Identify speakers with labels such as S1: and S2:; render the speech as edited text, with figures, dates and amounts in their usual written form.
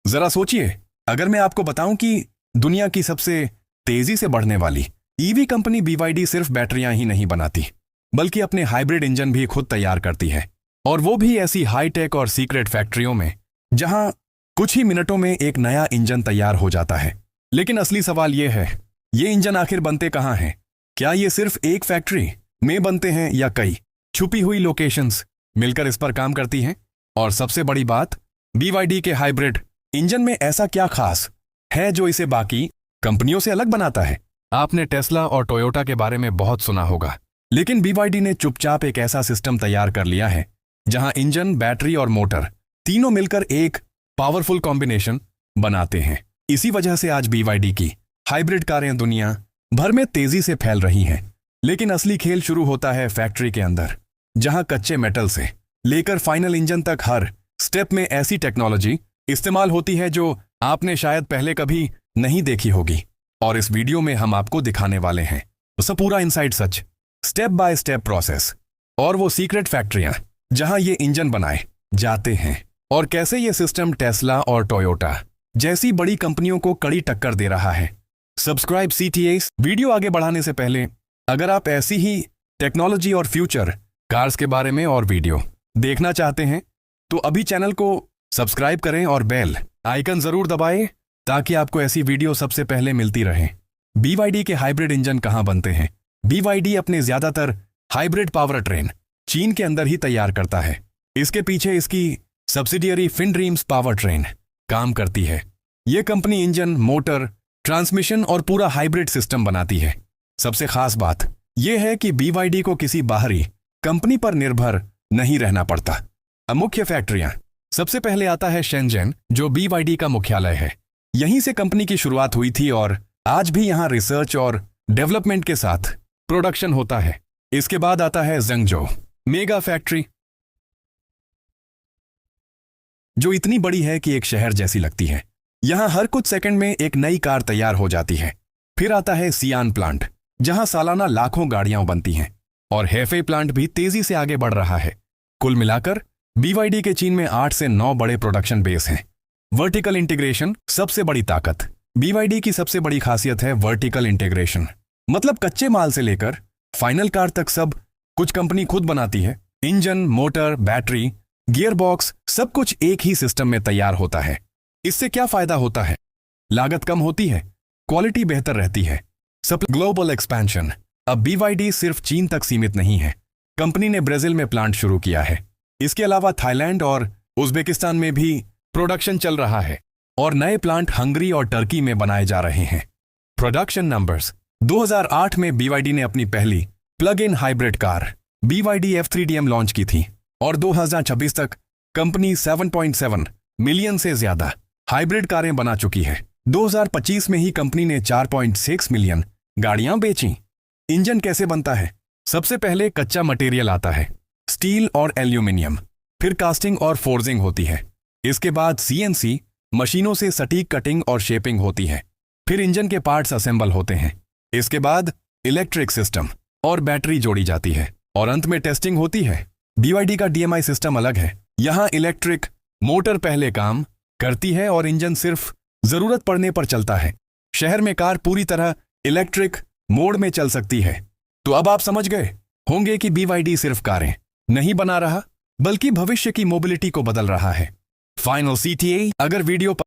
S1: जरा सोचिए, अगर मैं आपको बताऊं कि दुनिया की सबसे तेजी से बढ़ने वाली ईवी कंपनी BYD सिर्फ बैटरियां ही नहीं बनाती, बल्कि अपने हाइब्रिड इंजन भी खुद तैयार करती है, और वो भी ऐसी हाईटेक और सीक्रेट फैक्ट्रियों में जहां कुछ ही मिनटों में एक नया इंजन तैयार हो जाता है। लेकिन असली सवाल ये है, ये इंजन आखिर बनते कहाँ हैं? क्या ये सिर्फ एक फैक्ट्री में बनते हैं या कई छुपी हुई लोकेशंस मिलकर इस पर काम करती हैं? और सबसे बड़ी बात, BYD के हाइब्रिड इंजन में ऐसा क्या खास है जो इसे बाकी कंपनियों से अलग बनाता है? आपने टेस्ला और टोयोटा के बारे में बहुत सुना होगा, लेकिन BYD ने चुपचाप एक ऐसा सिस्टम तैयार कर लिया है जहां इंजन, बैटरी और मोटर तीनों मिलकर एक पावरफुल कॉम्बिनेशन बनाते हैं। इसी वजह से आज BYD की हाइब्रिड कारें दुनिया भर में तेजी से फैल रही हैं। लेकिन असली खेल शुरू होता है फैक्ट्री के अंदर, जहां कच्चे मेटल से लेकर फाइनल इंजन तक हर स्टेप में ऐसी टेक्नोलॉजी इस्तेमाल होती है जो आपने शायद पहले कभी नहीं देखी होगी। और इस वीडियो में हम आपको दिखाने वाले हैं सब पूरा inside such, step by step process, और वो सीक्रेट फैक्ट्रियां जहां ये इंजन बनाए जाते हैं, और कैसे ये सिस्टम टेस्ला और टोयोटा जैसी बड़ी कंपनियों को कड़ी टक्कर दे रहा है। Subscribe CTAs। वीडियो आगे बढ़ाने से पहले, अगर आप ऐसी ही टेक्नोलॉजी और फ्यूचर कार्स के बारे में और वीडियो देखना चाहते हैं तो अभी चैनल को सब्सक्राइब करें और बेल आइकन जरूर दबाएं ताकि आपको ऐसी वीडियो सबसे पहले मिलती रहे। BYD के हाइब्रिड इंजन कहां बनते हैं? BYD अपने ज्यादातर हाइब्रिड पावर ट्रेन चीन के अंदर ही तैयार करता है। इसके पीछे इसकी सब्सिडियरी FinDreams पावर ट्रेन काम करती है। ये कंपनी इंजन, मोटर, ट्रांसमिशन और पूरा हाइब्रिड सिस्टम बनाती है। सबसे खास बात यह है कि BYD को किसी बाहरी कंपनी पर निर्भर नहीं रहना पड़ता। अब मुख्य फैक्ट्रियां, सबसे पहले आता है शेंजन, जो BYD का मुख्यालय है। यहीं से कंपनी की शुरुआत हुई थी और आज भी यहां रिसर्च और डेवलपमेंट के साथ प्रोडक्शन होता है। इसके बाद आता है ज़ेंगजो मेगा फैक्ट्री, जो इतनी बड़ी है कि एक शहर जैसी लगती है। यहां हर कुछ सेकंड में एक नई कार तैयार हो जाती है। फिर आता है सियान प्लांट, जहां सालाना लाखों गाड़ियां बनती हैं, और हेफे प्लांट भी तेजी से आगे बढ़ रहा है। कुल मिलाकर BYD के चीन में 8 से 9 बड़े प्रोडक्शन बेस हैं। वर्टिकल इंटीग्रेशन सबसे बड़ी ताकत। BYD की सबसे बड़ी खासियत है वर्टिकल इंटीग्रेशन, मतलब कच्चे माल से लेकर फाइनल कार तक सब कुछ कंपनी खुद बनाती है। Engine, motor, battery, gear box, सब कुछ एक ही सिस्टम में तैयार होता है। इससे क्या फायदा होता है? लागत कम होती है, क्वालिटी बेहतर रहती है। सब ग्लोबल एक्सपेंशन। अब BYD सिर्फ चीन तक सीमित नहीं है। कंपनी ने ब्राजील में प्लांट शुरू किया है। इसके अलावा थाईलैंड और उज्बेकिस्तान में भी प्रोडक्शन चल रहा है, और नए प्लांट हंगरी और टर्की में बनाए जा रहे हैं। Production numbers. 2008 में BYD ने अपनी पहली plug in hybrid car BYD F3DM launch की थी, और 2026 तक कंपनी 7.7 मिलियन से ज्यादा हाइब्रिड कारें बना चुकी है। 2025 में ही कंपनी ने 4.6 मिलियन गाड़ियां बेची। इंजन कैसे बनता है? सबसे पहले कच्चा मटेरियल आता है, स्टील और एल्यूमिनियम। फिर कास्टिंग और फोर्जिंग होती है। इसके बाद CNC मशीनों से सटीक कटिंग और शेपिंग होती है। फिर इंजन के पार्ट्स असेंबल होते हैं। इसके बाद इलेक्ट्रिक सिस्टम और बैटरी जोड़ी जाती है, और अंत में टेस्टिंग होती है। BYD का DMI सिस्टम अलग है। यहां इलेक्ट्रिक मोटर पहले काम करती है और इंजन सिर्फ जरूरत पड़ने पर चलता है। शहर में कार पूरी तरह इलेक्ट्रिक मोड में चल सकती है। तो अब आप समझ गए होंगे कि BYD सिर्फ कारें नहीं बना रहा, बल्कि भविष्य की मोबिलिटी को बदल रहा है। Final CTA। अगर वीडियो